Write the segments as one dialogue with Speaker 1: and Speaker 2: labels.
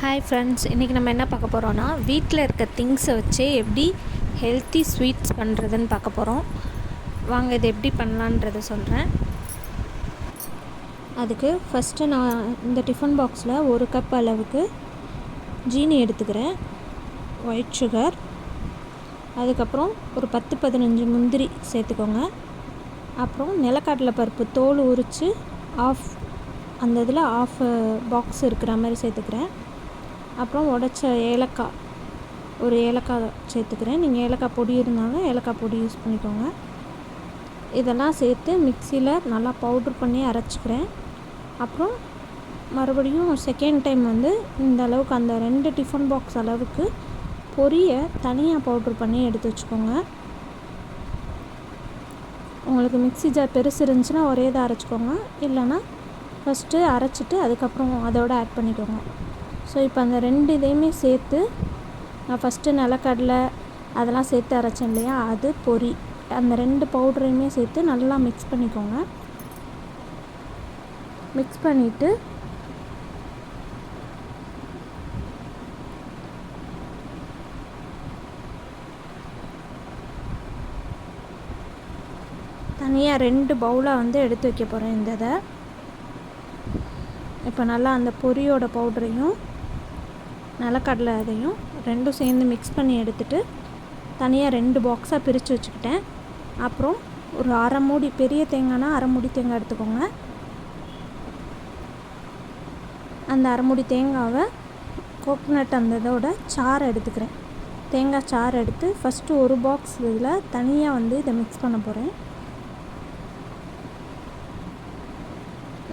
Speaker 1: Hi friends, இன்றைக்கி நம்ம என்ன பார்க்க போகிறோன்னா வீட்டில் இருக்க திங்ஸை வச்சே எப்படி ஹெல்த்தி ஸ்வீட்ஸ் பண்ணுறதுன்னு பார்க்க போகிறோம். வாங்க இது எப்படி பண்ணலான்றதை சொல்கிறேன். அதுக்கு ஃபஸ்ட்டு நான் இந்த டிஃபன் பாக்ஸில் 1 கப் அளவுக்கு ஜீனி எடுத்துக்கிறேன், ஒயிட் சுகர், அதுக்கப்புறம் ஒரு 10-15 முந்திரி சேர்த்துக்கோங்க. அப்புறம் நிலக்கடலை பருப்பு தோல் உரித்து அந்த இதில் ஆஃப் பாக்ஸ் இருக்கிற மாதிரி சேர்த்துக்கிறேன். அப்புறம் உடைச்ச ஏலக்காய், ஒரு ஏலக்காய் சேர்த்துக்கிறேன். நீங்கள் ஏலக்காய் பொடி இருந்தாலும் ஏலக்காய் பொடி யூஸ் பண்ணிக்கோங்க. இதெல்லாம் சேர்த்து மிக்சியில் நல்லா பவுட்ரு பண்ணி அரைச்சிக்கிறேன். அப்புறம் மறுபடியும் செகண்ட் டைம் இந்த அளவுக்கு அந்த 2 டிஃபன் பாக்ஸ் அளவுக்கு பொரியை தனியாக பவுட்ரு பண்ணி எடுத்து வச்சுக்கோங்க. உங்களுக்கு மிக்ஸி ஜார் பெருசு இருந்துச்சுன்னா ஒரே இதை அரைச்சிக்கோங்க, இல்லைன்னா ஃபஸ்ட்டு அரைச்சிட்டு அதுக்கப்புறம் அதோடு ஆட் பண்ணிக்கோங்க. ஸோ இப்போ அந்த 2 இதையுமே சேர்த்து நான் ஃபஸ்ட்டு நிலக்கடலை அதெல்லாம் சேர்த்து அரைச்சேன் இல்லையா, அது பொரி, அந்த 2 பவுடரையுமே சேர்த்து நல்லா மிக்ஸ் பண்ணிக்கோங்க. மிக்ஸ் பண்ணிவிட்டு தனியாக 2 பவுலாக எடுத்து வைக்க போகிறேன். இந்த இதை இப்போ நல்லா அந்த பொரியோட பவுடரையும் நிலக்கடலை அதையும் 2 சேர்ந்து மிக்ஸ் பண்ணி எடுத்துகிட்டு தனியாக 2 பாக்ஸாக பிரித்து வச்சுக்கிட்டேன். அப்புறம் ஒரு அரை மூடி, பெரிய தேங்காய்னா அரை மூடி தேங்காய் எடுத்துக்கோங்க. அந்த அரை மூடி தேங்காவை கோகோனட் அந்த இதோட சாறை எடுத்துக்கிறேன். தேங்காய் சாறு எடுத்து ஃபஸ்ட்டு ஒரு பாக்ஸ் இதில் தனியாக இதை மிக்ஸ் பண்ண போகிறேன்.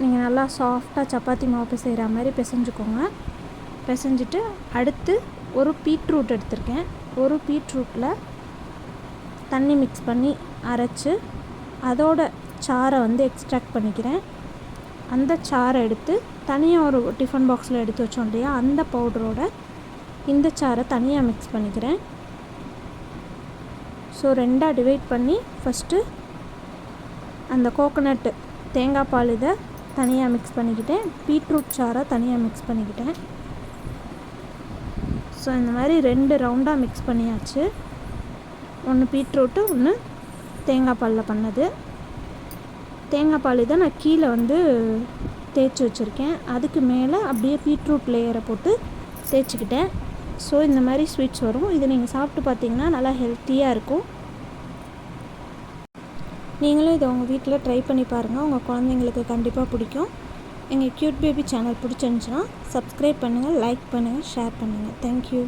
Speaker 1: நீங்கள் நல்லா சாஃப்டாக சப்பாத்தி மாவு செய்கிற மாதிரி பிசைஞ்சுக்கோங்க. பிசைஞ்சிட்டு அடுத்து ஒரு பீட்ரூட் எடுத்திருக்கேன். ஒரு பீட்ரூட்டில் தண்ணி மிக்ஸ் பண்ணி அரைச்சி அதோட சாறை எக்ஸ்ட்ராக்ட் பண்ணிக்கிறேன். அந்த சாறை எடுத்து தனியாக ஒரு டிஃபன் பாக்ஸில் எடுத்து வச்சோம் இல்லையா, அந்த பவுடரோட இந்த சாறை தனியாக மிக்ஸ் பண்ணிக்கிறேன். ஸோ 2ஆக டிவைட் பண்ணி ஃபஸ்ட்டு அந்த கோகோனட்டு தேங்காய் பால் இதை தனியாக மிக்ஸ் பண்ணிக்கிட்டேன், பீட்ரூட் சாறை தனியாக மிக்ஸ் பண்ணிக்கிட்டேன். ஸோ இந்த மாதிரி 2 ரவுண்டாக மிக்ஸ் பண்ணியாச்சு. ஒன்று பீட்ரூட்டு, ஒன்று தேங்காய் பாலில் பண்ணது. தேங்காய் பால் இதை நான் கீழே தேய்ச்சி வச்சுருக்கேன். அதுக்கு மேலே அப்படியே பீட்ரூட் லேயரை போட்டு தேய்ச்சிக்கிட்டேன். ஸோ இந்த மாதிரி ஸ்வீட்ஸ் வரும். இது நீங்கள் சாப்பிட்டு பார்த்தீங்கன்னா நல்லா ஹெல்த்தியாக இருக்கும். நீங்களும் இதை உங்கள் வீட்டில் ட்ரை பண்ணி பாருங்கள், உங்கள் குழந்தைங்களுக்கு கண்டிப்பாக பிடிக்கும். எங்கள் க்யூட் பேபி சேனல் பிடிச்சிருந்துச்சுன்னா சப்ஸ்கிரைப் பண்ணுங்கள், லைக் பண்ணுங்கள், ஷேர் பண்ணுங்கள். தேங்க்யூ.